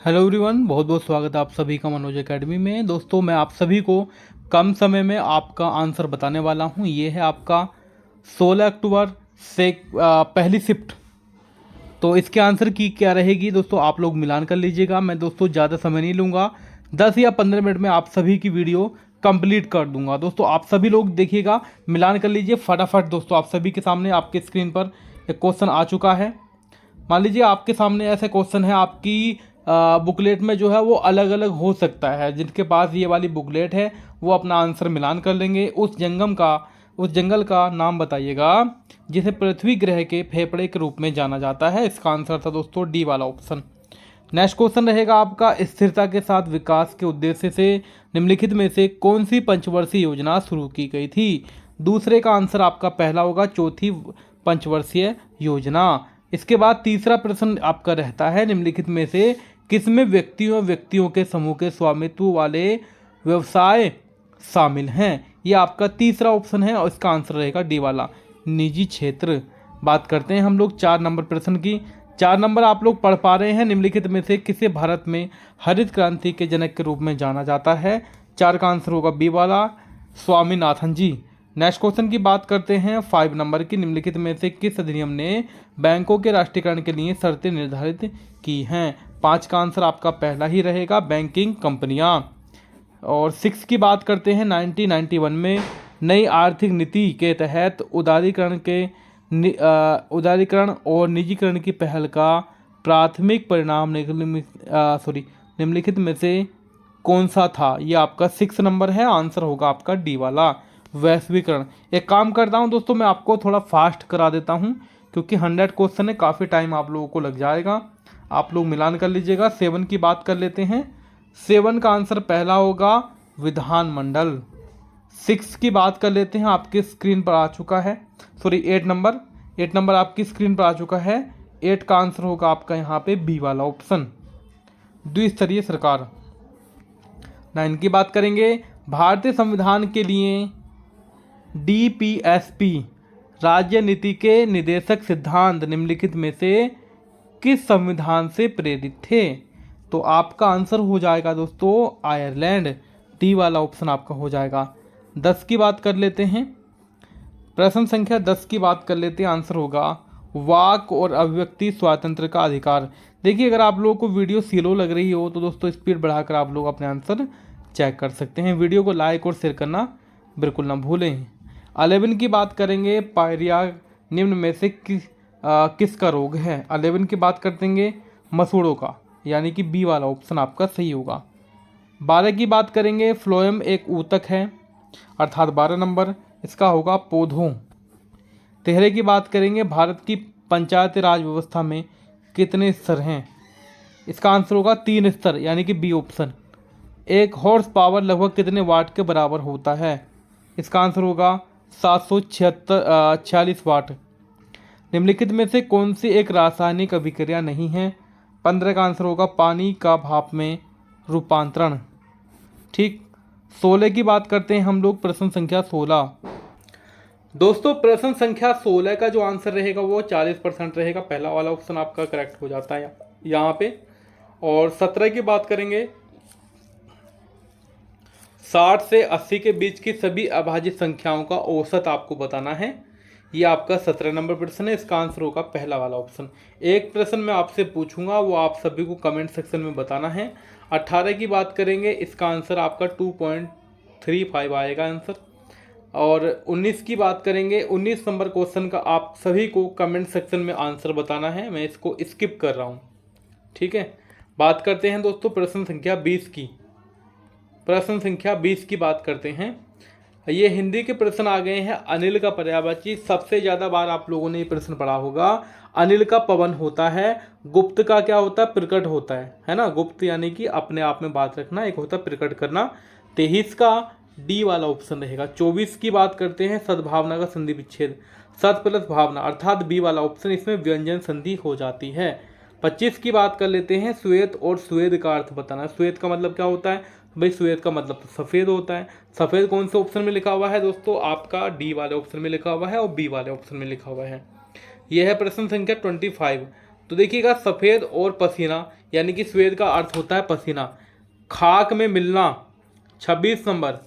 Hello everyone, बहुत बहुत स्वागत है आप सभी का मनोज एकेडमी में। दोस्तों, मैं आप सभी को कम समय में आपका आंसर बताने वाला हूं। ये है आपका 16 अक्टूबर से पहली शिफ्ट। तो इसके आंसर की क्या रहेगी दोस्तों, आप लोग मिलान कर लीजिएगा। मैं दोस्तों ज़्यादा समय नहीं लूँगा, 10 या 15 मिनट में आप सभी की वीडियो कंप्लीट कर दूंगा। दोस्तों आप सभी लोग देखिएगा, मिलान कर लीजिए फटाफट। दोस्तों आप सभी के सामने आपके स्क्रीन पर एक क्वेश्चन आ चुका है। मान लीजिए आपके सामने ऐसे क्वेश्चन है, आपकी बुकलेट में जो है वो अलग अलग हो सकता है। जिनके पास ये वाली बुकलेट है वो अपना आंसर मिलान कर लेंगे। उस जंगल का नाम बताइएगा जिसे पृथ्वी ग्रह के फेफड़े के रूप में जाना जाता है। इसका आंसर था दोस्तों डी वाला ऑप्शन। नेक्स्ट क्वेश्चन रहेगा आपका, स्थिरता के साथ विकास के उद्देश्य से निम्नलिखित में से कौन सी पंचवर्षीय योजना शुरू की गई थी। दूसरे का आंसर आपका पहला होगा, चौथी पंचवर्षीय योजना। इसके बाद तीसरा प्रश्न आपका रहता है, निम्नलिखित में से किसमें व्यक्तियों के समूह के स्वामित्व वाले व्यवसाय शामिल हैं। ये आपका तीसरा ऑप्शन है और इसका आंसर रहेगा डी वाला, निजी क्षेत्र। बात करते हैं हम लोग 4 नंबर प्रश्न की। 4 नंबर आप लोग पढ़ पा रहे हैं, निम्नलिखित में से किसे भारत में हरित क्रांति के जनक के रूप में जाना जाता है। 4 का आंसर होगा बी वाला, स्वामीनाथन जी। नेक्स्ट क्वेश्चन की बात करते हैं 5 नंबर की, निम्नलिखित में से किस अधिनियम ने बैंकों के राष्ट्रीयकरण के लिए शर्तें निर्धारित की हैं। 5 का आंसर आपका पहला ही रहेगा, बैंकिंग कंपनियां। और 6 की बात करते हैं, 1991 में नई आर्थिक नीति के तहत उदारीकरण और निजीकरण की पहल का प्राथमिक परिणाम निम्नलिखित में से कौन सा था। ये आपका 6 नंबर है, आंसर होगा आपका डी वाला, वैश्वीकरण। एक काम करता हूँ दोस्तों, मैं आपको थोड़ा फास्ट करा देता हूँ क्योंकि 100 क्वेश्चन है, काफ़ी टाइम आप लोगों को लग जाएगा। आप लोग मिलान कर लीजिएगा। 7 की बात कर लेते हैं। 7 का आंसर पहला होगा, विधानमंडल। 6 की बात कर लेते हैं, आपके स्क्रीन पर आ चुका है। 8 नंबर आपकी स्क्रीन पर आ चुका है। 8 का आंसर होगा आपका यहाँ पे बी वाला ऑप्शन, द्विस्तरीय सरकार। 9 की बात करेंगे, भारतीय संविधान के लिए डीपीएसपी राज्य नीति के निर्देशक सिद्धांत निम्नलिखित में से किस संविधान से प्रेरित थे। तो आपका आंसर हो जाएगा दोस्तों आयरलैंड, डी वाला ऑप्शन आपका हो जाएगा। 10 की बात कर लेते हैं, प्रश्न संख्या 10 की बात कर लेते हैं, आंसर होगा वाक और अभिव्यक्ति स्वातंत्र का अधिकार। देखिए, अगर आप लोगों को वीडियो स्लो लग रही हो तो दोस्तों स्पीड बढ़ाकर आप लोग अपने आंसर चेक कर सकते हैं। वीडियो को लाइक और शेयर करना बिल्कुल ना भूलें। 11 की बात करेंगे, पायरिया निम्न में से किसका रोग है। 11 की बात करते हैं मसूड़ों का, यानी कि बी वाला ऑप्शन आपका सही होगा। 12 की बात करेंगे, फ्लोएम एक ऊतक है, अर्थात 12 नंबर इसका होगा पौधों। 13 की बात करेंगे, भारत की पंचायती राज व्यवस्था में कितने स्तर हैं। इसका आंसर होगा 3 स्तर, यानी कि बी ऑप्शन। एक हॉर्स पावर लगभग कितने वाट के बराबर होता है। इसका आंसर होगा 746 वाट। निम्नलिखित में से कौन सी एक रासायनिक अभिक्रिया नहीं है। 15 का आंसर होगा पानी का भाप में रूपांतरण। ठीक। 16 की बात करते हैं हम लोग, प्रश्न संख्या 16। दोस्तों प्रश्न संख्या 16 का जो आंसर रहेगा वो 40% रहेगा, पहला वाला ऑप्शन आपका करेक्ट हो जाता है यहाँ पे। और 17 की बात करेंगे, 60 से 80 के बीच की सभी अभाज्य संख्याओं का औसत आपको बताना है। ये आपका 17 नंबर प्रश्न है, इसका आंसर होगा पहला वाला ऑप्शन। एक प्रश्न मैं आपसे पूछूंगा, वो आप सभी को कमेंट सेक्शन में बताना है। 18 की बात करेंगे, इसका आंसर आपका 2.35 आएगा आंसर। और 19 की बात करेंगे, 19 नंबर क्वेश्चन का आप सभी को कमेंट सेक्शन में आंसर बताना है, मैं इसको स्किप कर रहा हूँ। ठीक है। बात करते हैं दोस्तों प्रश्न संख्या 20 की। प्रश्न संख्या 20 की बात करते हैं, ये हिंदी के प्रश्न आ गए हैं। अनिल का पर्यायवाची, सबसे ज़्यादा बार आप लोगों ने ये प्रश्न पढ़ा होगा। अनिल का पवन होता है, गुप्त का क्या होता है, प्रकट होता है ना। गुप्त यानी कि अपने आप में बात रखना, एक होता है प्रकट करना। 23 का डी वाला ऑप्शन रहेगा। 24 की बात करते हैं, सद्भावना का संधि विच्छेद, सत प्लस भावना, अर्थात बी वाला ऑप्शन, इसमें व्यंजन संधि हो जाती है। 25 की बात कर लेते हैं, श्वेत और श्वेत का अर्थ बताना। श्वेत का मतलब क्या होता है भाई, श्वेत का मतलब तो सफ़ेद होता है। सफ़ेद कौन से ऑप्शन में लिखा हुआ है दोस्तों, आपका डी वाले ऑप्शन में लिखा हुआ है और बी वाले ऑप्शन में लिखा हुआ है। यह है प्रश्न संख्या 25। तो देखिएगा सफ़ेद और पसीना, यानी कि स्वेद का अर्थ होता है पसीना। खाक में मिलना 26 नंबर,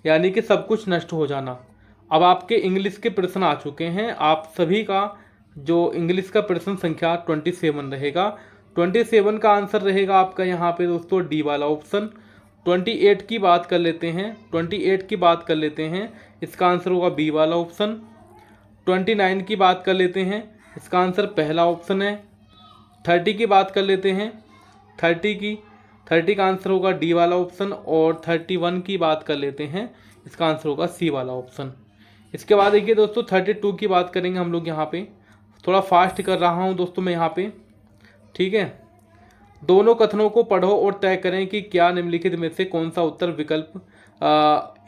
यानी कि सब कुछ नष्ट हो जाना। अब आपके इंग्लिश के प्रश्न आ चुके हैं। आप सभी का जो इंग्लिश का प्रश्न संख्या 27 रहेगा। 27 का आंसर रहेगा आपका यहाँ पे दोस्तों डी वाला ऑप्शन। 28 की बात कर लेते हैं, 28 की बात कर लेते हैं, इसका आंसर होगा बी वाला ऑप्शन। 29 की बात कर लेते हैं, इसका आंसर पहला ऑप्शन है। 30 की बात कर लेते हैं, 30 का आंसर होगा डी वाला ऑप्शन। और 31 की बात कर लेते हैं, इसका आंसर होगा सी वाला ऑप्शन। इसके बाद देखिए दोस्तों 32 की बात करेंगे हम लोग। यहाँ पे थोड़ा फास्ट कर रहा हूँ दोस्तों मैं यहाँ पे, ठीक है। दोनों कथनों को पढ़ो और तय करें कि क्या निम्नलिखित में से कौन सा उत्तर विकल्प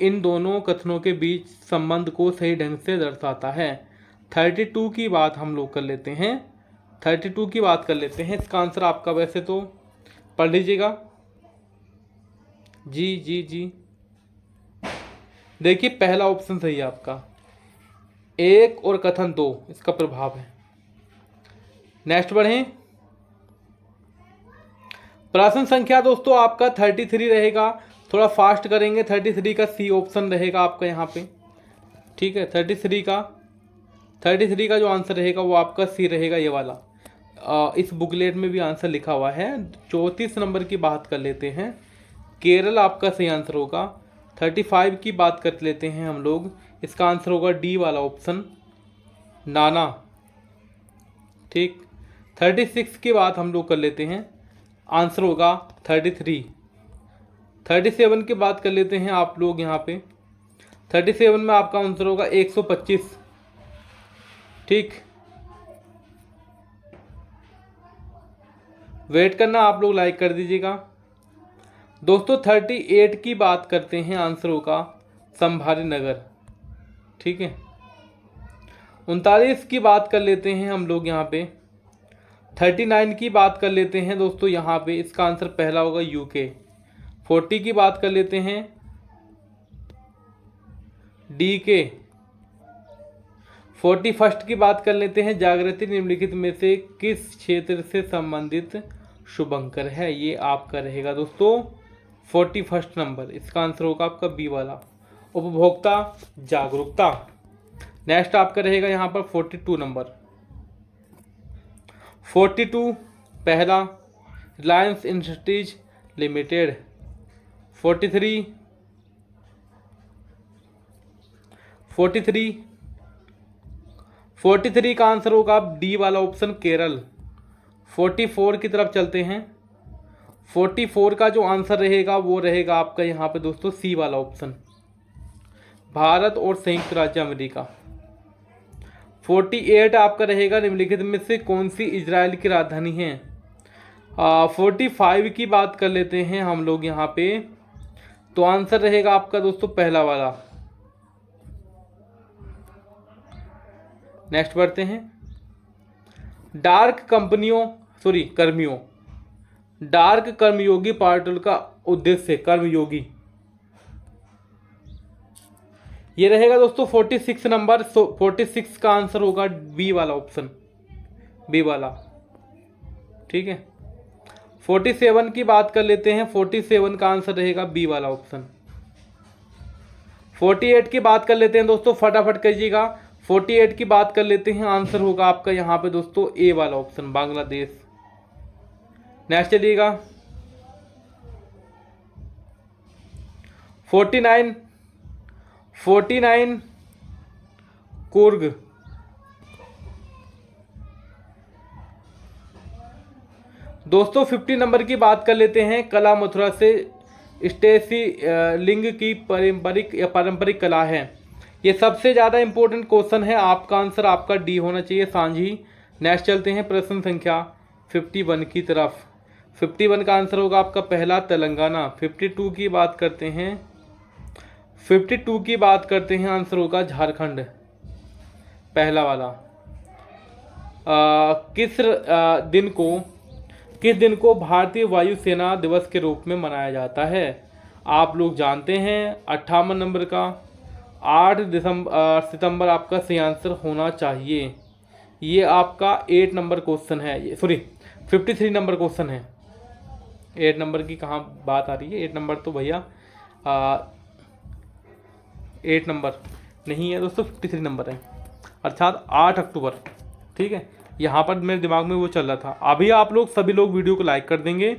इन दोनों कथनों के बीच संबंध को सही ढंग से दर्शाता है। 32 की बात हम लोग कर लेते हैं, 32 की बात कर लेते हैं। इसका आंसर आपका वैसे तो पढ़ लीजिएगा। जी जी जी, देखिए पहला ऑप्शन सही है आपका, एक और कथन दो इसका प्रभाव है। नेक्स्ट बढ़ें। प्रश्न संख्या दोस्तों आपका 33 रहेगा। थोड़ा फास्ट करेंगे। 33 का सी ऑप्शन रहेगा आपका यहाँ पे, ठीक है। 33 का जो आंसर रहेगा वो आपका सी रहेगा, ये वाला। इस बुकलेट में भी आंसर लिखा हुआ है। 34 नंबर की बात कर लेते हैं, केरल आपका सही आंसर होगा। 35 की बात कर लेते हैं हम लोग, इसका आंसर होगा डी वाला ऑप्शन, नाना, ठीक। 36 की बात हम लोग कर लेते हैं, आंसर होगा 33। 37 की बात कर लेते हैं आप लोग यहाँ पे। 37 में आपका आंसर होगा 125, ठीक। वेट करना आप लोग, लाइक कर दीजिएगा दोस्तों। 38 की बात करते हैं, आंसर होगा संभारी नगर, ठीक है। 39 की बात कर लेते हैं हम लोग यहाँ पे। 39 की बात कर लेते हैं दोस्तों यहाँ पे, इसका आंसर पहला होगा यूके। 40 की बात कर लेते हैं, डी के। 41 की बात कर लेते हैं, जागृति निम्नलिखित में से किस क्षेत्र से संबंधित शुभंकर है। ये आपका रहेगा दोस्तों 41 नंबर, इसका आंसर होगा आपका बी वाला, उपभोक्ता जागरूकता। नेक्स्ट आपका रहेगा यहाँ पर 42 नंबर। 42 पहला, रिलायंस इंडस्ट्रीज लिमिटेड। 43 का आंसर होगा डी वाला ऑप्शन, केरल। 44 की तरफ चलते हैं। 44 का जो आंसर रहेगा वो रहेगा आपका यहाँ पे दोस्तों सी वाला ऑप्शन, भारत और संयुक्त राज्य अमेरिका। 48 आपका रहेगा निम्नलिखित में से कौन सी इजराइल की राजधानी है। 45 की बात कर लेते हैं हम लोग यहाँ पे, तो आंसर रहेगा आपका दोस्तों पहला वाला। नेक्स्ट बढ़ते हैं। डार्क कर्मयोगी पोर्टल का उद्देश्य, कर्मयोगी, ये रहेगा दोस्तों 46 नंबर। 46 का आंसर होगा बी वाला ऑप्शन, बी वाला, ठीक है। 47 की बात कर लेते हैं। 47 का आंसर रहेगा बी वाला ऑप्शन। 48 की बात कर लेते हैं दोस्तों, फटाफट करिएगा। 48 की बात कर लेते हैं, आंसर होगा आपका यहाँ पे दोस्तों ए वाला ऑप्शन, बांग्लादेश। नेक्स्ट चलिएगा। 49 कुर्ग। दोस्तों 50 नंबर की बात कर लेते हैं, कला मथुरा से स्टेसी लिंग की पारंपरिक कला है। ये सबसे ज़्यादा इंपॉर्टेंट क्वेश्चन है। आपका आंसर आपका डी होना चाहिए, सांझी। नेक्स्ट चलते हैं प्रश्न संख्या 51 की तरफ। 51 का आंसर होगा आपका पहला, तेलंगाना। 52 की बात करते हैं, 52 की बात करते हैं, आंसर होगा झारखंड, पहला वाला। किस दिन को भारतीय वायुसेना दिवस के रूप में मनाया जाता है। आप लोग जानते हैं 58 नंबर का, 8 सितंबर आपका सही आंसर होना चाहिए। ये आपका 8 नंबर क्वेश्चन है, ये सॉरी 53 नंबर क्वेश्चन है। 8 नंबर की कहाँ बात आ रही है, 8 नंबर तो भैया 8 नंबर नहीं है दोस्तों, 53 नंबर है, अर्थात 8 अक्टूबर। ठीक है, यहाँ पर मेरे दिमाग में वो चल रहा था। अभी आप लोग सभी लोग वीडियो को लाइक कर देंगे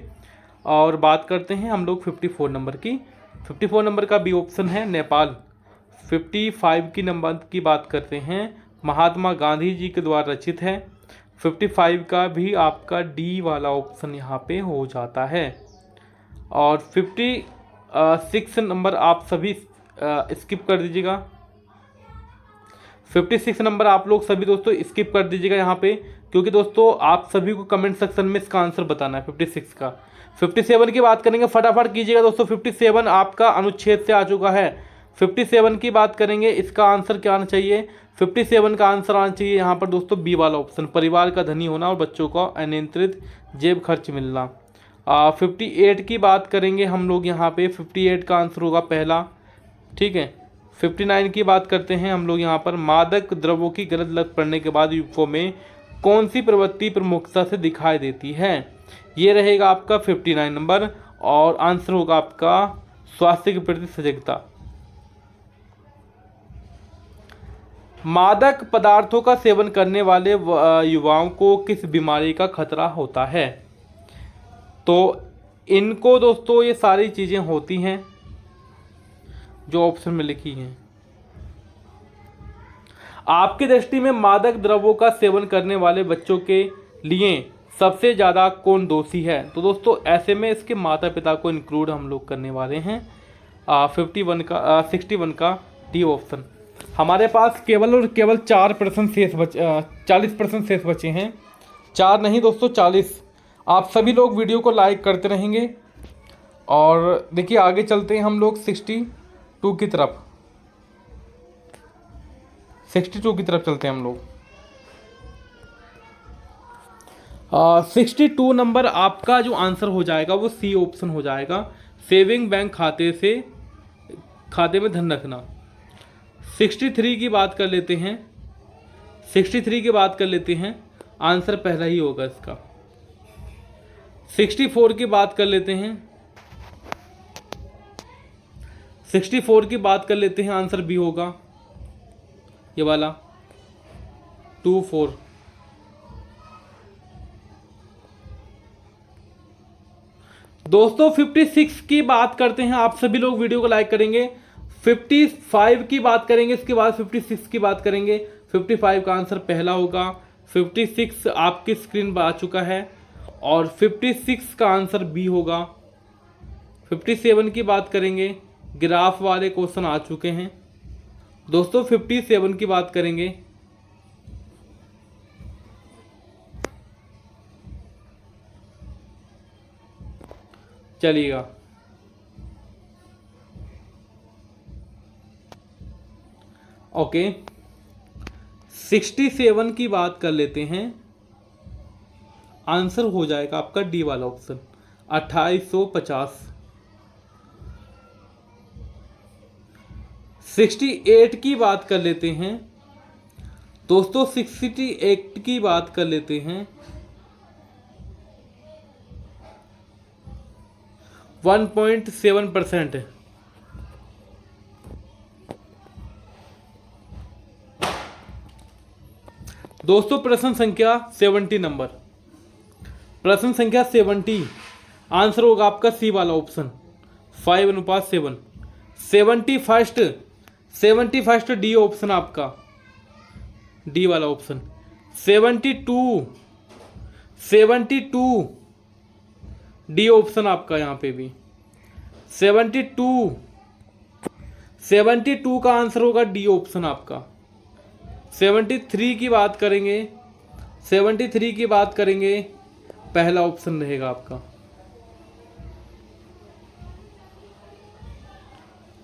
और बात करते हैं हम लोग 54 नंबर की। 54 नंबर का बी ऑप्शन है नेपाल। 55 की नंबर की बात करते हैं, महात्मा गांधी जी के द्वारा रचित है। 55 का भी आपका डी वाला ऑप्शन यहाँ पे हो जाता है। और 56 नंबर आप सभी स्किप कर दीजिएगा। 56 नंबर आप लोग सभी दोस्तों स्किप कर दीजिएगा यहाँ पे, क्योंकि दोस्तों आप सभी को कमेंट सेक्शन में इसका आंसर बताना है 56 का। 57 की बात करेंगे, फटाफट कीजिएगा दोस्तों। 57 आपका अनुच्छेद से आ चुका है। 57 की बात करेंगे, इसका आंसर क्या आना चाहिए? 57 का आंसर आना चाहिए यहाँ पर दोस्तों बी वाला ऑप्शन, परिवार का धनी होना और बच्चों का अनियंत्रित जेब खर्च मिलना। 58 की बात करेंगे हम लोग यहाँ पे, 58 का आंसर होगा पहला। ठीक है, 59 की बात करते हैं हम लोग यहाँ पर, मादक द्रव्यों की गलत लत पड़ने के बाद युवकों में कौन सी प्रवृत्ति प्रमुखता से दिखाई देती है? ये रहेगा आपका 59 नंबर और आंसर होगा आपका स्वास्थ्य के प्रति सजगता। मादक पदार्थों का सेवन करने वाले युवाओं को किस बीमारी का खतरा होता है? तो इनको दोस्तों ये सारी चीज़ें होती हैं जो ऑप्शन में लिखी हैं। आपकी दृष्टि में मादक द्रव्यों का सेवन करने वाले बच्चों के लिए सबसे ज़्यादा कौन दोषी है? तो दोस्तों ऐसे में इसके माता पिता को इंक्लूड हम लोग करने वाले हैं। 61 का डी ऑप्शन। हमारे पास केवल और केवल 4% शेष 40% शेष बचे हैं। 4 नहीं दोस्तों 40। आप सभी लोग वीडियो को लाइक करते रहेंगे और देखिए आगे चलते हैं हम लोग 62 की तरफ। 62 की तरफ चलते हैं हम लोग। 62 नंबर आपका जो आंसर हो जाएगा वो सी ऑप्शन हो जाएगा, सेविंग बैंक खाते में धन रखना। 63 की बात कर लेते हैं, 63 की बात कर लेते हैं, आंसर पहला ही होगा इसका। 64 की बात कर लेते हैं, 64 की बात कर लेते हैं, आंसर बी होगा ये वाला 24। दोस्तों 56 की बात करते हैं, आप सभी लोग वीडियो को लाइक करेंगे। 55 की बात करेंगे, इसके बाद 56 की बात करेंगे। 55 का आंसर पहला होगा। 56 आपकी स्क्रीन पर आ चुका है और 56 का आंसर बी होगा। 57 की बात करेंगे, ग्राफ वाले क्वेश्चन आ चुके हैं दोस्तों। 57 की बात करेंगे, चलिएगा ओके। 67 की बात कर लेते हैं, आंसर हो जाएगा आपका डी वाला ऑप्शन 2850। 68 की बात कर लेते हैं दोस्तों, 68 की बात कर लेते हैं, 1.7% है। दोस्तों प्रश्न संख्या 70 नंबर, प्रश्न संख्या 70, आंसर होगा आपका सी वाला ऑप्शन 5:7। 71 डी ऑप्शन आपका, डी वाला ऑप्शन। 72 डी ऑप्शन आपका यहाँ पे भी 72 का आंसर होगा डी ऑप्शन आपका। 73 की बात करेंगे, 73 की बात करेंगे, पहला ऑप्शन रहेगा आपका।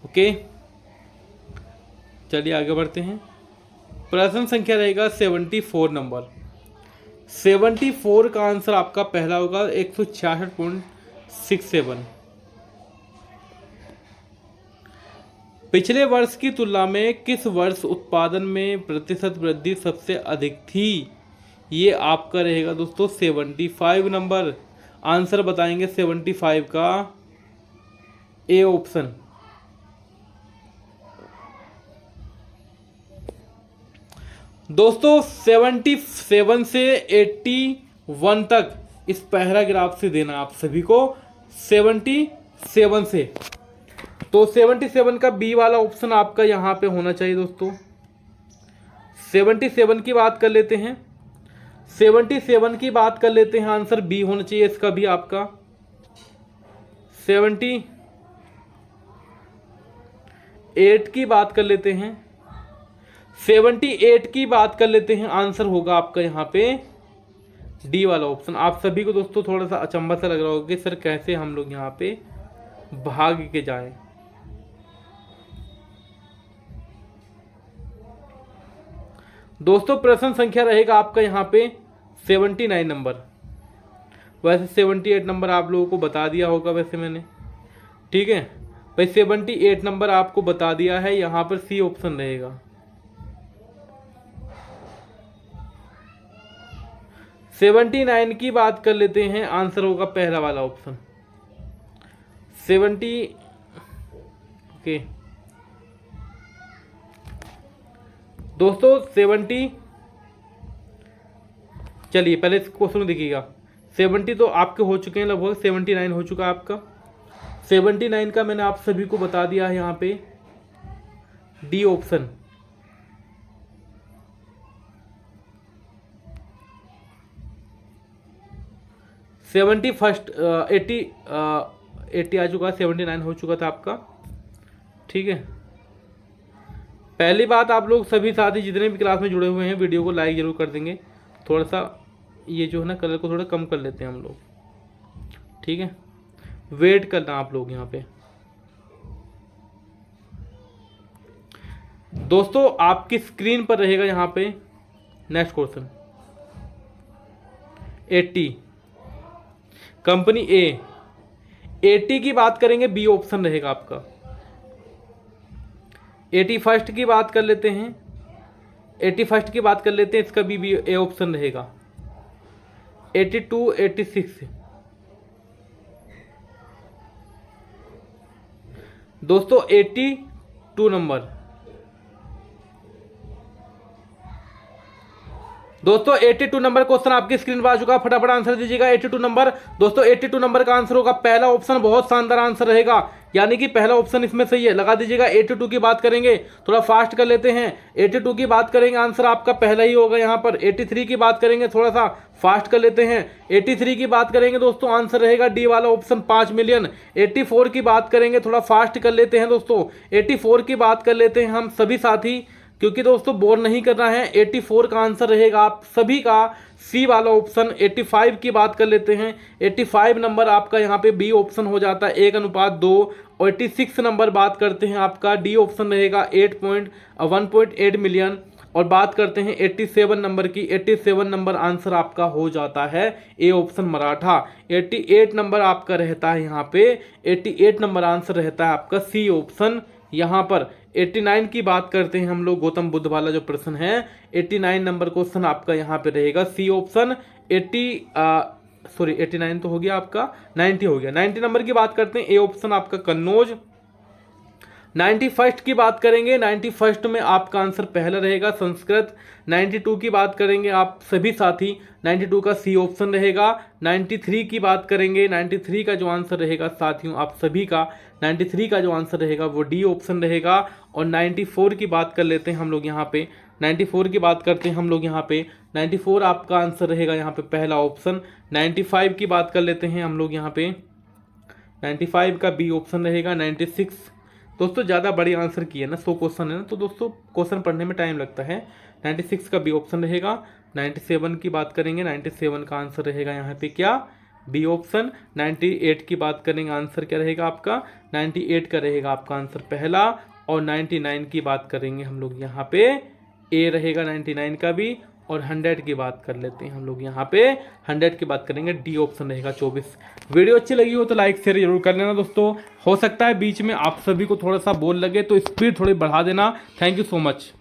ओके चलिए आगे बढ़ते हैं। प्रश्न संख्या रहेगा 74 नंबर। 74 का आंसर आपका पहला होगा 166.67। पिछले वर्ष की तुलना में किस वर्ष उत्पादन में प्रतिशत वृद्धि सबसे अधिक थी? ये आपका रहेगा दोस्तों 75 नंबर। आंसर बताएंगे 75 का ए ऑप्शन। दोस्तों 77 से 81 तक इस पैराग्राफ से देना आप सभी को, 77 से। तो 77 का बी वाला ऑप्शन आपका यहाँ पे होना चाहिए दोस्तों। 77 की बात कर लेते हैं, 77 की बात कर लेते हैं, आंसर बी होना चाहिए इसका भी आपका। 78 की बात कर लेते हैं, 78 की बात कर लेते हैं, आंसर होगा आपका यहाँ पे डी वाला ऑप्शन। आप सभी को दोस्तों थोड़ा सा अचंभा सा लग रहा होगा कि सर कैसे हम लोग यहाँ पे भाग के जाएं। दोस्तों प्रश्न संख्या रहेगा आपका यहाँ पे 79 नंबर। वैसे 78 नंबर आप लोगों को बता दिया होगा वैसे मैंने, ठीक है भाई। 78 नंबर आपको बता दिया है, यहाँ पर सी ऑप्शन रहेगा। 79 की बात कर लेते हैं, आंसर होगा पहला वाला ऑप्शन 70। ओके दोस्तों 70, चलिए पहले इस क्वेश्चन देखिएगा। 70 तो आपके हो चुके हैं लगभग, 79 हो चुका है आपका। 79 का मैंने आप सभी को बता दिया है यहाँ पे डी ऑप्शन। फर्स्ट 80 आ चुका है, 79 हो चुका था आपका, ठीक है। पहली बात, आप लोग सभी साथी जितने भी क्लास में जुड़े हुए हैं वीडियो को लाइक जरूर कर देंगे। थोड़ा सा ये जो है ना कलर को थोड़ा कम कर लेते हैं हम लोग, ठीक है। वेट करना आप लोग यहाँ पे। दोस्तों आपकी स्क्रीन पर रहेगा यहाँ पे नेक्स्ट क्वेश्चन 80, कंपनी ए। 80 की बात करेंगे, बी ऑप्शन रहेगा आपका। 81 की बात कर लेते हैं, 81 की बात कर लेते हैं, इसका बी ए ऑप्शन रहेगा। 82, 86 दोस्तों 82 नंबर। दोस्तों 82 नंबर क्वेश्चन आपकी स्क्रीन पर आ चुका है, फटाफट आंसर दीजिएगा। 82 नंबर दोस्तों, 82 नंबर का आंसर होगा पहला ऑप्शन। बहुत शानदार आंसर रहेगा, यानी कि पहला ऑप्शन इसमें सही है, लगा दीजिएगा। 82 की बात करेंगे, थोड़ा फास्ट कर लेते हैं। 82 की बात करेंगे, आंसर आपका पहला ही होगा यहाँ पर। 83 की बात करेंगे, थोड़ा सा फास्ट कर लेते हैं। 83 की बात करेंगे दोस्तों, आंसर रहेगा डी वाला ऑप्शन 5 मिलियन। 84 की बात करेंगे, थोड़ा फास्ट कर लेते हैं दोस्तों। 84 की बात कर लेते हैं हम सभी साथी, क्योंकि दोस्तों बोर नहीं करना है। 84 का आंसर रहेगा आप सभी का सी वाला ऑप्शन। 85 की बात कर लेते हैं, 85 नंबर आपका यहाँ पे बी ऑप्शन हो जाता है 1:2। और 86 नंबर बात करते हैं, आपका डी ऑप्शन रहेगा 1.8 मिलियन। और बात करते हैं 87 नंबर की, 87 नंबर आंसर आपका हो जाता है ए ऑप्शन मराठा। 88 नंबर आपका रहता है यहाँ पे, 88 नंबर आंसर रहता है आपका सी ऑप्शन यहाँ पर। 89 की बात करते हैं हम लोग, गौतम बुद्ध वाला जो प्रश्न है, 89 नंबर क्वेश्चन आपका यहाँ पे रहेगा सी ऑप्शन। 89 तो हो गया आपका, 90 हो गया। 90 नंबर की बात करते हैं, ए ऑप्शन आपका कन्नौज। 91 की बात करेंगे, 91 में आपका आंसर पहला रहेगा संस्कृत। 92 की बात करेंगे आप सभी साथी, 92 का सी ऑप्शन रहेगा। 93 की बात करेंगे, 93 का जो आंसर रहेगा साथियों आप सभी का, 93 का जो आंसर रहेगा वो डी ऑप्शन रहेगा। और 94 की बात कर लेते हैं हम लोग यहाँ पे, 94 की बात करते हैं हम लोग यहाँ पे, 94 आपका आंसर रहेगा यहाँ पे पहला ऑप्शन। 95 की बात कर लेते हैं हम लोग यहाँ पे, 95 का बी ऑप्शन रहेगा। 96 दोस्तों ज़्यादा बड़ी आंसर की है ना, 100 क्वेश्चन है ना, तो दोस्तों क्वेश्चन पढ़ने में टाइम लगता है। 96 का बी ऑप्शन रहेगा। 97 की बात करेंगे, 97 का आंसर रहेगा यहाँ पे क्या, बी ऑप्शन। 98 की बात करेंगे, आंसर क्या रहेगा आपका, 98 का रहेगा आपका आंसर पहला। और 99 की बात करेंगे हम लोग यहाँ पे, ए रहेगा 99 का भी। और 100 की बात कर लेते हैं हम लोग यहाँ पे, 100 की बात करेंगे, डी ऑप्शन रहेगा 24। वीडियो अच्छी लगी हो तो लाइक शेयर जरूर कर लेना दोस्तों। हो सकता है बीच में आप सभी को थोड़ा सा बोर लगे तो स्पीड थोड़ी बढ़ा देना। Thank you so much.